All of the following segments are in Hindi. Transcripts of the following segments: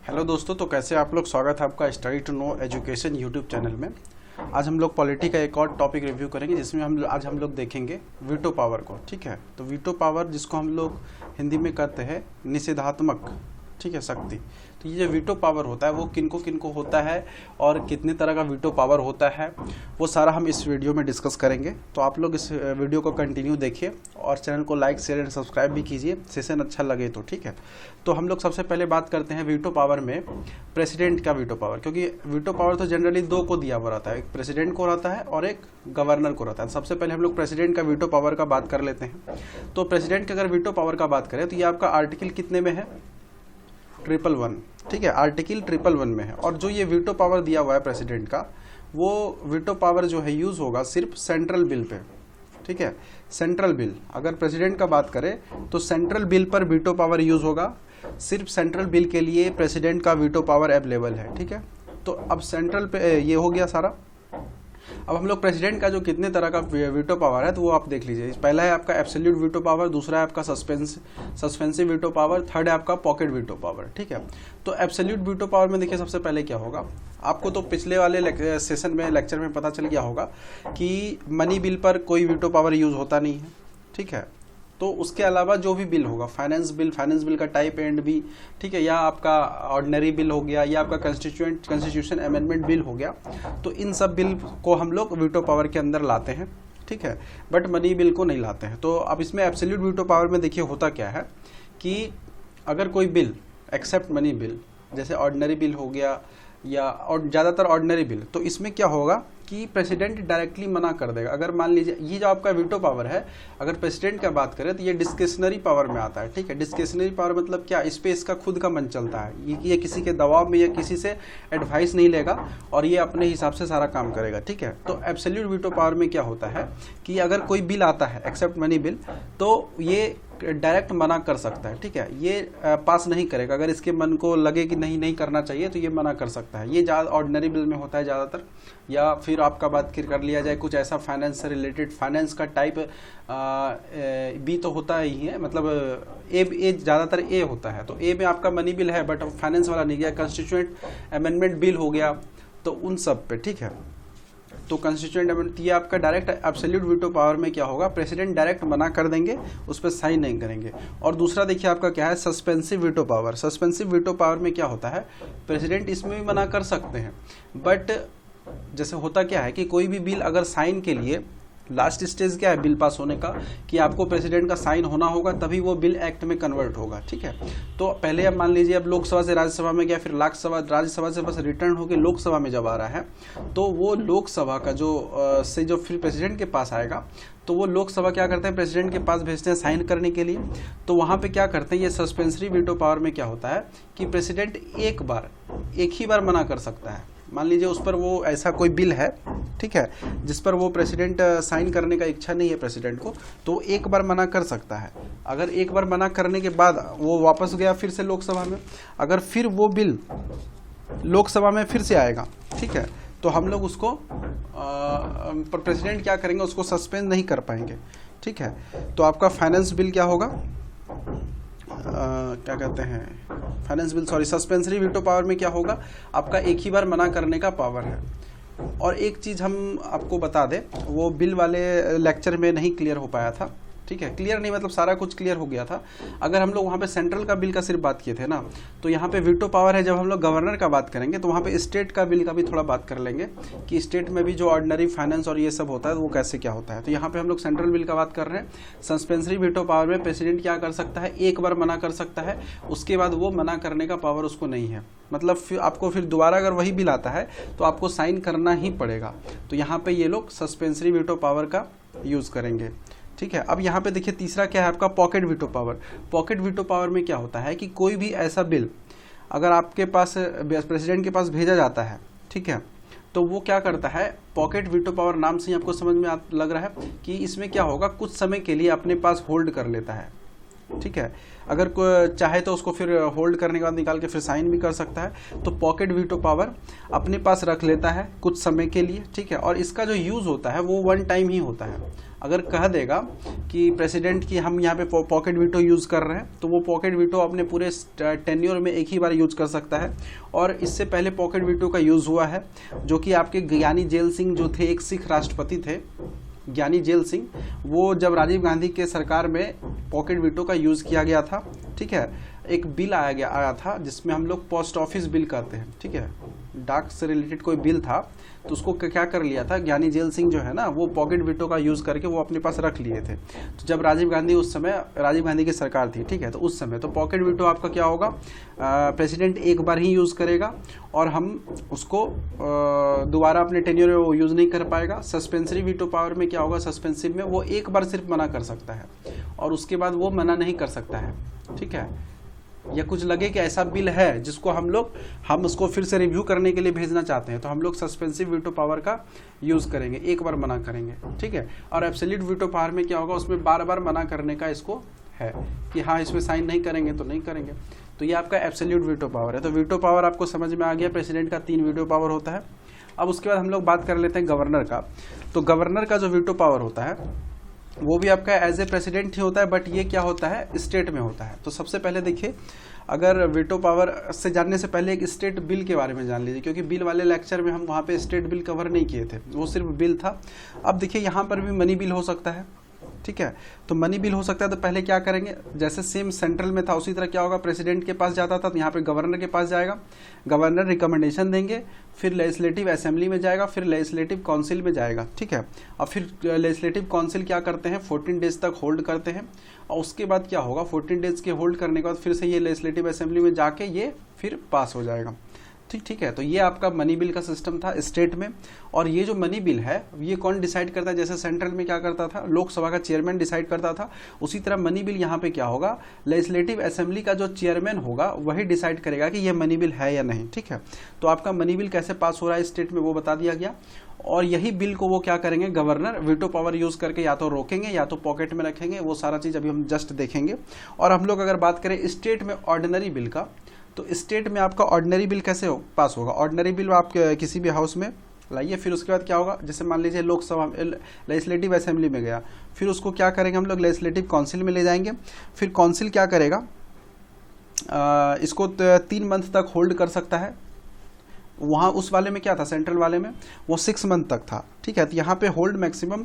हेलो दोस्तों, तो कैसे आप लोग। स्वागत है आपका study to know education YouTube channel में। आज हम लोग पॉलिटी का एक और टॉपिक रिव्यू करेंगे जिसमें हम लोग देखेंगे वीटो पावर को। ठीक है, तो वीटो पावर जिसको हम लोग हिंदी में कहते हैं निषेधात्मक, ठीक है, शक्ति। तो ये जो वीटो पावर होता है वो किनको होता है और कितने तरह का वीटो पावर होता है वो सारा हम इस वीडियो में डिस्कस करेंगे। तो आप लोग इस वीडियो को कंटिन्यू देखिए और चैनल को लाइक शेयर एंड सब्सक्राइब भी कीजिए, सेशन अच्छा लगे तो। ठीक है, तो हम लोग सबसे पहले बात करते हैं वीटो पावर में प्रेसिडेंट का वीटो पावर, क्योंकि वीटो पावर तो जनरली दो को दिया हुआ रहता है, एक प्रेसिडेंट को रहता है और एक गवर्नर को रहता है। सबसे पहले हम लोग प्रेसिडेंट का वीटो पावर का बात कर लेते हैं। तो प्रेसिडेंट के अगर वीटो पावर का बात करें तो ये आपका आर्टिकल कितने में है? 111। ठीक है, आर्टिकल 111 में है। और जो ये वीटो पावर दिया हुआ है प्रेसिडेंट का, वो वीटो पावर जो है यूज होगा सिर्फ सेंट्रल बिल पे। ठीक है, सेंट्रल बिल, अगर प्रेसिडेंट का बात करें तो सेंट्रल बिल पर वीटो पावर यूज होगा। सिर्फ सेंट्रल बिल के लिए प्रेसिडेंट का वीटो पावर अवेलेबल है। ठीक है, तो अब सेंट्रल पे ये हो गया सारा। अब हम लोग प्रेसिडेंट का जो कितने तरह का वीटो पावर है तो वो आप देख लीजिए। पहला है आपका एब्सोल्यूट वीटो पावर, दूसरा है आपका सस्पेंसिव वीटो पावर, थर्ड है आपका पॉकेट वीटो पावर। ठीक है, तो एब्सोल्यूट वीटो पावर में देखिए सबसे पहले क्या होगा। आपको तो पिछले वाले सेशन में लेक्चर में पता चल गया होगा कि मनी बिल पर कोई वीटो पावर यूज होता नहीं है। ठीक है, तो उसके अलावा जो भी बिल होगा, फाइनेंस बिल का टाइप एंड भी, ठीक है, या आपका ऑर्डिनरी बिल हो गया, या आपका कॉन्स्टिट्यूशन अमेंडमेंट बिल हो गया, तो इन सब बिल को हम लोग वीटो पावर के अंदर लाते हैं। ठीक है, बट मनी बिल को नहीं लाते हैं। तो अब इसमें एब्सोल्यूट वीटो पावर में देखिए होता क्या है कि अगर कोई बिल एक्सेप्ट मनी बिल, जैसे ऑर्डिनरी बिल हो गया या और ज़्यादातर ऑर्डिनरी बिल, तो इसमें क्या होगा कि प्रेसिडेंट डायरेक्टली मना कर देगा। अगर मान लीजिए ये जो आपका वीटो पावर है, अगर प्रेसिडेंट का बात करें तो ये डिस्क्रिशनरी पावर में आता है। ठीक है, डिस्क्रिशनरी पावर मतलब क्या, इस पे इसका खुद का मन चलता है। ये किसी के दबाव में या किसी से एडवाइस नहीं लेगा और ये अपने हिसाब से सारा काम करेगा। ठीक है, तो एब्सोल्यूट वीटो पावर में क्या होता है कि अगर कोई बिल आता है एक्सेप्ट मनी बिल, तो ये डायरेक्ट मना कर सकता है। ठीक है, ये पास नहीं करेगा। अगर इसके मन को लगे कि नहीं करना चाहिए तो ये मना कर सकता है। ये ज़्यादा ऑर्डिनरी बिल में होता है ज़्यादातर, या फिर आपका बात कर लिया जाए कुछ ऐसा फाइनेंस से रिलेटेड, फाइनेंस का टाइप बी तो होता ही है, मतलब ए ज़्यादातर ए होता है। तो ए में आपका मनी बिल है बट फाइनेंस वाला नहीं गया। कॉन्स्टिट्यूएंट अमेंडमेंट बिल हो गया, तो उन सब पे। ठीक है, तो कॉन्स्टिट्यूएंट अमेंडमेंट ये आपका डायरेक्ट एब्सोल्यूट वीटो पावर में क्या होगा, प्रेसिडेंट डायरेक्ट मना कर देंगे, उस पर साइन नहीं करेंगे। और दूसरा देखिए आपका क्या है, suspensive veto power. Suspensive veto power में क्या होता है, प्रेसिडेंट इसमें भी मना कर सकते हैं, बट जैसे होता क्या है कि कोई भी बिल अगर साइन के लिए लास्ट स्टेज क्या है बिल पास होने का, कि आपको प्रेसिडेंट का साइन होना होगा तभी वो बिल एक्ट में कन्वर्ट होगा। ठीक है, तो पहले अब मान लीजिए अब लोकसभा से राज्यसभा में गया, फिर राज्यसभा से बस रिटर्न होकर लोकसभा में जब आ रहा है, तो वो लोकसभा का जो फिर प्रेसिडेंट के पास आएगा, तो वो लोकसभा क्या करते हैं, प्रेसिडेंट के पास भेजते हैं साइन करने के लिए। तो वहाँ पे क्या करते हैं, ये सस्पेंसरी वीटो पावर में क्या होता है कि प्रेसिडेंट एक ही बार मना कर सकता है। मान लीजिए उस पर वो ऐसा कोई बिल है, ठीक है, जिस पर वो प्रेसिडेंट साइन करने का इच्छा नहीं है प्रेसिडेंट को, तो एक बार मना कर सकता है। अगर एक बार मना करने के बाद वो वापस गया फिर से लोकसभा में, अगर फिर वो बिल लोकसभा में फिर से आएगा, ठीक है, तो हम लोग उसको प्रेसिडेंट क्या करेंगे, उसको सस्पेंड नहीं कर पाएंगे। ठीक है, तो आपका फाइनेंस बिल क्या होगा, क्या कहते हैं, finance bill, sorry, suspensory veto power में क्या होगा, आपका एक ही बार मना करने का पावर है। और एक चीज़ हम आपको बता दें, वो बिल वाले लेक्चर में नहीं क्लियर हो पाया था। ठीक है, क्लियर नहीं मतलब सारा कुछ क्लियर हो गया था। अगर हम लोग वहाँ पे सेंट्रल का बिल का सिर्फ बात किए थे ना, तो यहाँ पे वीटो पावर है। जब हम लोग गवर्नर का बात करेंगे तो वहाँ पे स्टेट का बिल का भी थोड़ा बात कर लेंगे कि स्टेट में भी जो ऑर्डिनरी फाइनेंस और ये सब होता है वो कैसे क्या होता है। तो यहाँ पे हम लोग सेंट्रल बिल का बात कर रहे हैं। सस्पेंसरी वीटो पावर में प्रेसिडेंट क्या कर सकता है, एक बार मना कर सकता है, उसके बाद वो मना करने का पावर उसको नहीं है। मतलब फिर आपको फिर दोबारा अगर वही बिल आता है तो आपको साइन करना ही पड़ेगा। तो यहाँ पे ये लोग सस्पेंसरी वीटो पावर का यूज़ करेंगे। ठीक है, अब यहाँ पे देखिए तीसरा क्या है आपका, pocket veto power. Pocket veto power में क्या होता है कि कोई भी ऐसा बिल अगर आपके पास प्रेसिडेंट के पास भेजा जाता है, ठीक है, तो वो क्या करता है, पॉकेट वीटो पावर नाम से ही आपको समझ में लग रहा है कि इसमें क्या होगा, कुछ समय के लिए अपने पास होल्ड कर लेता है। ठीक है। अगर चाहे तो उसको फिर होल्ड करने के बाद निकाल के फिर साइन भी कर सकता है। तो पॉकेट वीटो पावर अपने पास रख लेता है कुछ समय के लिए, ठीक है। और इसका जो यूज़ होता है वो वन टाइम ही होता है। अगर कह देगा कि प्रेसिडेंट की हम यहाँ पे पॉकेट वीटो यूज़ कर रहे हैं, तो वो पॉकेट वीटो अपने पूरे टेन्योर में एक ही बार यूज कर सकता है। और इससे पहले पॉकेट वीटो का यूज़ हुआ है, जो कि आपके ज्ञानी जेल सिंह जो थे, एक सिख राष्ट्रपति थे ज्ञानी जेल सिंह, वो जब राजीव गांधी के सरकार में पॉकेट वीटो का यूज़ किया गया था, ठीक है। एक बिल आया था जिसमें हम लोग पोस्ट ऑफिस बिल कहते हैं, ठीक है। डाक से रिलेटेड कोई बिल था, तो उसको क्या कर लिया था ज्ञानी जेल सिंह जो है ना, वो पॉकेट वीटो का यूज़ करके वो अपने पास रख लिए थे। तो जब राजीव गांधी की सरकार थी, ठीक है, तो उस समय तो पॉकेट वीटो आपका क्या होगा, प्रेसिडेंट एक बार ही यूज़ करेगा और हम उसको दोबारा अपने टेन्योर में वो यूज़ नहीं कर पाएगा। सस्पेंसरी वीटो पावर में क्या होगा, सस्पेंसिव में वो एक बार सिर्फ मना कर सकता है और उसके बाद वो मना नहीं कर सकता है, ठीक है। या कुछ लगे कि ऐसा बिल है जिसको हम उसको फिर से रिव्यू करने के लिए भेजना चाहते हैं, तो हम लोग सस्पेंसिव वीटो पावर का यूज़ करेंगे, एक बार मना करेंगे, ठीक है। और एब्सोल्यूट वीटो पावर में क्या होगा, उसमें बार बार मना करने का इसको है कि हाँ इसमें साइन नहीं करेंगे तो नहीं करेंगे। तो ये आपका एब्सोल्यूट वीटो पावर है। तो वीटो पावर आपको समझ में आ गया, प्रेसिडेंट का 3 वीटो पावर होता है। अब उसके बाद हम लोग बात कर लेते हैं गवर्नर का। तो गवर्नर का जो वीटो पावर होता है वो भी आपका एज ए प्रेसिडेंट ही होता है, बट ये क्या होता है, स्टेट में होता है। तो सबसे पहले देखिए, अगर वीटो पावर से जानने से पहले एक स्टेट बिल के बारे में जान लीजिए, क्योंकि बिल वाले लेक्चर में हम वहाँ पे स्टेट बिल कवर नहीं किए थे, वो सिर्फ बिल था। अब देखिए यहाँ पर भी मनी बिल हो सकता है, ठीक है। तो मनी बिल हो सकता है, तो पहले क्या करेंगे, जैसे सेम सेंट्रल में था उसी तरह क्या होगा, प्रेसिडेंट के पास जाता था, तो यहाँ पे गवर्नर के पास जाएगा, गवर्नर रिकमेंडेशन देंगे, फिर लेजिस्लेटिव असेंबली में जाएगा, फिर लेजिस्लेटिव काउंसिल में जाएगा, ठीक है। और फिर लेजिस्लेटिव काउंसिल क्या करते हैं, 14 डेज तक होल्ड करते हैं। और उसके बाद क्या होगा, 14 डेज के होल्ड करने के बाद फिर से ये लेजिस्लेटिव असेंबली में जाके ये फिर पास हो जाएगा, ठीक है। तो ये आपका मनी बिल का सिस्टम था स्टेट में। और ये जो मनी बिल है ये कौन डिसाइड करता है, जैसे सेंट्रल में क्या करता था, लोकसभा का चेयरमैन डिसाइड करता था, उसी तरह मनी बिल यहाँ पे क्या होगा, लेजिस्लेटिव असेंबली का जो चेयरमैन होगा वही डिसाइड करेगा कि ये मनी बिल है या नहीं, ठीक है। तो आपका मनी बिल कैसे पास हो रहा है स्टेट में वो बता दिया गया। और यही बिल को वो क्या करेंगे, गवर्नर वीटो पावर यूज करके या तो रोकेंगे या तो पॉकेट में रखेंगे, वो सारा चीज अभी हम जस्ट देखेंगे। और हम लोग अगर बात करें स्टेट में ऑर्डिनरी बिल का, तो स्टेट में आपका ऑर्डिनरी बिल कैसे पास होगा, ऑर्डिनरी बिल आप किसी भी हाउस में लाइए, फिर उसके बाद क्या होगा, जैसे मान लीजिए लोकसभा लेजिस्लेटिव असेंबली में गया, फिर उसको क्या करेंगे हम लोग, लेजिस्लेटिव काउंसिल में ले जाएंगे। फिर काउंसिल क्या करेगा, इसको 3 मंथ तक होल्ड कर सकता है। वहाँ उस वाले में क्या था, सेंट्रल वाले में वो 6 मंथ तक था, ठीक है। तो यहाँ पे होल्ड मैक्सिमम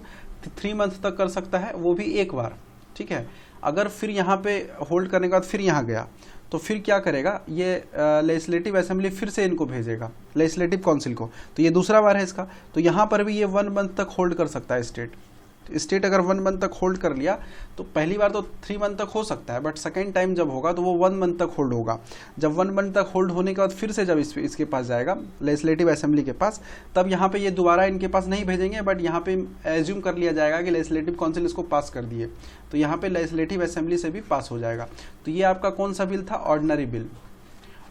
3 मंथ तक कर सकता है, वो भी एक बार, ठीक है। अगर फिर यहाँ पे होल्ड करने के बाद फिर यहाँ गया, तो फिर क्या करेगा, ये लेजिस्लेटिव असेंबली फिर से इनको भेजेगा लेजिस्लेटिव काउंसिल को, तो ये दूसरा बार है इसका। तो यहाँ पर भी ये 1 मंथ तक होल्ड कर सकता है स्टेट अगर 1 मंथ तक होल्ड कर लिया, तो पहली बार तो 3 मंथ तक हो सकता है, बट सेकेंड टाइम जब होगा तो वो 1 मंथ तक होल्ड होगा। जब 1 मंथ तक होल्ड होने के बाद फिर से जब इसके पास जाएगा लेजिस्लेटिव असेंबली के पास, तब यहाँ पे ये दोबारा इनके पास नहीं भेजेंगे, बट यहाँ पे एज्यूम कर लिया जाएगा कि लेजिस्लेटिव काउंसिल इसको पास कर दिए, तो यहाँ पे लेजिस्लेटिव असेंबली से भी पास हो जाएगा। तो ये आपका कौन सा बिल था, ऑर्डिनरी बिल।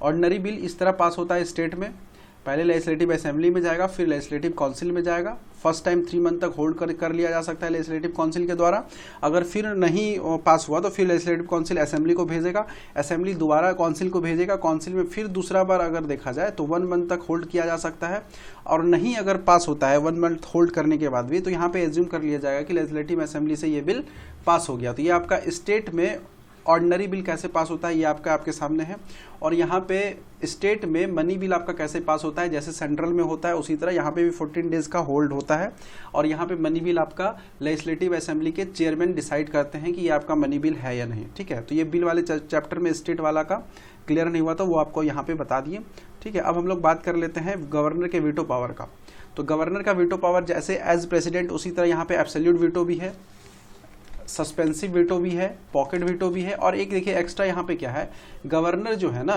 ऑर्डिनरी बिल इस तरह पास होता है स्टेट में, पहले लेजिस्लेटिव असेंबली में जाएगा, फिर लेजिस्लेटिव काउंसिल में जाएगा। फर्स्ट टाइम 3 मंथ तक होल्ड कर लिया जा सकता है लेजिस्लेटिव काउंसिल के द्वारा। अगर फिर नहीं पास हुआ तो फिर लेजिस्लेटिव काउंसिल असेंबली को भेजेगा, असेंबली दोबारा काउंसिल को भेजेगा, काउंसिल में फिर दूसरा बार अगर देखा जाए तो 1 मंथ तक होल्ड किया जा सकता है। और नहीं अगर पास होता है 1 मंथ होल्ड करने के बाद भी, तो यहाँ पे एज्यूम कर लिया जाएगा कि लेजिस्लेटिव असेंबली से ये बिल पास हो गया। तो ये आपका स्टेट में ऑर्डिनरी बिल कैसे पास होता है ये आपके सामने है। और यहाँ पे स्टेट में मनी बिल आपका कैसे पास होता है, जैसे सेंट्रल में होता है उसी तरह यहाँ पे भी 14 डेज का होल्ड होता है। और यहाँ पे मनी बिल आपका लेजिस्लेटिव असेंबली के चेयरमैन डिसाइड करते हैं कि ये आपका मनी बिल है या नहीं, ठीक है। तो ये बिल वाले चैप्टर में स्टेट वाला का क्लियर नहीं हुआ था, वो आपको यहाँ पे बता दिए, ठीक है। अब हम लोग बात कर लेते हैं गवर्नर के वीटो पावर का। तो गवर्नर का वीटो पावर जैसे एज प्रेसिडेंट, उसी तरह यहाँ पे एब्सोल्यूट वीटो भी है, सस्पेंसिव वीटो भी है, पॉकेट वीटो भी है। और एक देखिए एक्स्ट्रा यहाँ पे क्या है, गवर्नर जो है ना,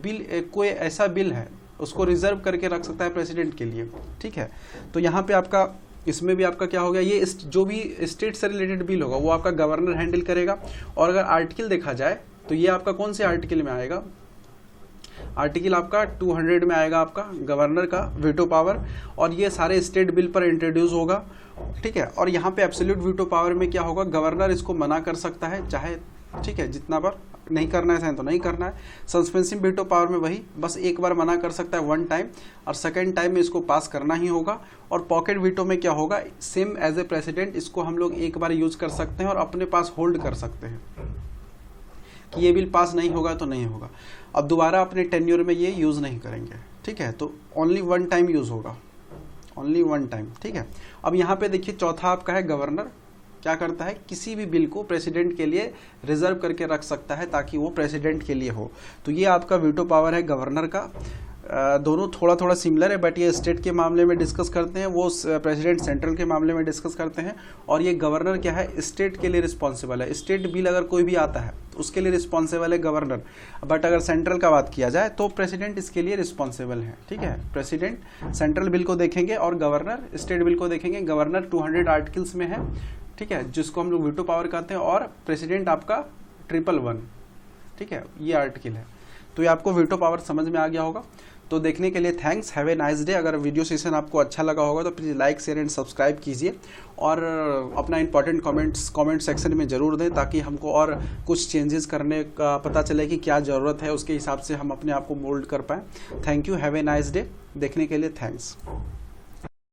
बिल कोई ऐसा बिल है उसको रिजर्व करके रख सकता है प्रेसिडेंट के लिए, ठीक है। तो यहाँ पे आपका इसमें भी आपका क्या हो गया, ये जो भी स्टेट से रिलेटेड बिल होगा वो आपका गवर्नर हैंडल करेगा। और अगर आर्टिकल देखा जाए तो ये आपका कौन से आर्टिकल में आएगा, आर्टिकल आपका 200 में आएगा आपका गवर्नर का वीटो पावर। और ये सारे स्टेट बिल पर इंट्रोड्यूस होगा, ठीक है। और यहाँ पे एब्सोल्यूट वीटो पावर में क्या होगा, गवर्नर इसको मना कर सकता है, चाहे ठीक है, जितना बार नहीं करना है तो नहीं करना है। सस्पेंसिव वीटो पावर में वही बस एक बार मना कर सकता है वन टाइम, और सेकेंड टाइम में इसको पास करना ही होगा। और पॉकेट वीटो में क्या होगा, सेम एज ए प्रेसिडेंट इसको हम लोग एक बार यूज कर सकते हैं और अपने पास होल्ड कर सकते हैं कि ये बिल पास नहीं होगा तो नहीं होगा, अब दोबारा अपने टेन्योर में ये यूज नहीं करेंगे। ठीक है, तो ओनली वन टाइम यूज होगा, ओनली वन टाइम। ठीक है, अब यहाँ पे देखिए चौथा आपका है गवर्नर, क्या करता है, किसी भी बिल को प्रेसिडेंट के लिए रिजर्व करके रख सकता है ताकि वो प्रेसिडेंट के लिए हो। तो ये आपका वीटो पावर है गवर्नर का। दोनों थोड़ा थोड़ा सिमिलर है, बट ये स्टेट के मामले में डिस्कस करते हैं, वो प्रेसिडेंट सेंट्रल के मामले में डिस्कस करते हैं। और ये गवर्नर क्या है, स्टेट के लिए रिस्पॉन्सिबल है। स्टेट बिल अगर कोई भी आता है तो उसके लिए रिस्पॉन्सिबल है गवर्नर, बट अगर सेंट्रल का बात किया जाए तो प्रेसिडेंट इसके लिए रिस्पॉन्सिबल है। ठीक है, प्रेसिडेंट सेंट्रल बिल को देखेंगे और गवर्नर स्टेट बिल को देखेंगे। गवर्नर 200 आर्टिकल्स में है, ठीक है, जिसको हम लोग वीटो पावर कहते हैं, और प्रेसिडेंट आपका 111। ठीक है, ये आर्टिकल है। तो ये आपको वीटो पावर समझ में आ गया होगा। तो देखने के लिए thanks, have a nice day. अगर वीडियो सेशन आपको अच्छा लगा होगा तो please like share and subscribe कीजिए, और अपना इंपॉर्टेंट कमेंट सेक्शन में ज़रूर दें ताकि हमको और कुछ चेंजेस करने का पता चले कि क्या ज़रूरत है, उसके हिसाब से हम अपने आप को मोल्ड कर पाएँ। Thank you, have a nice day. देखने के लिए थैंक्स।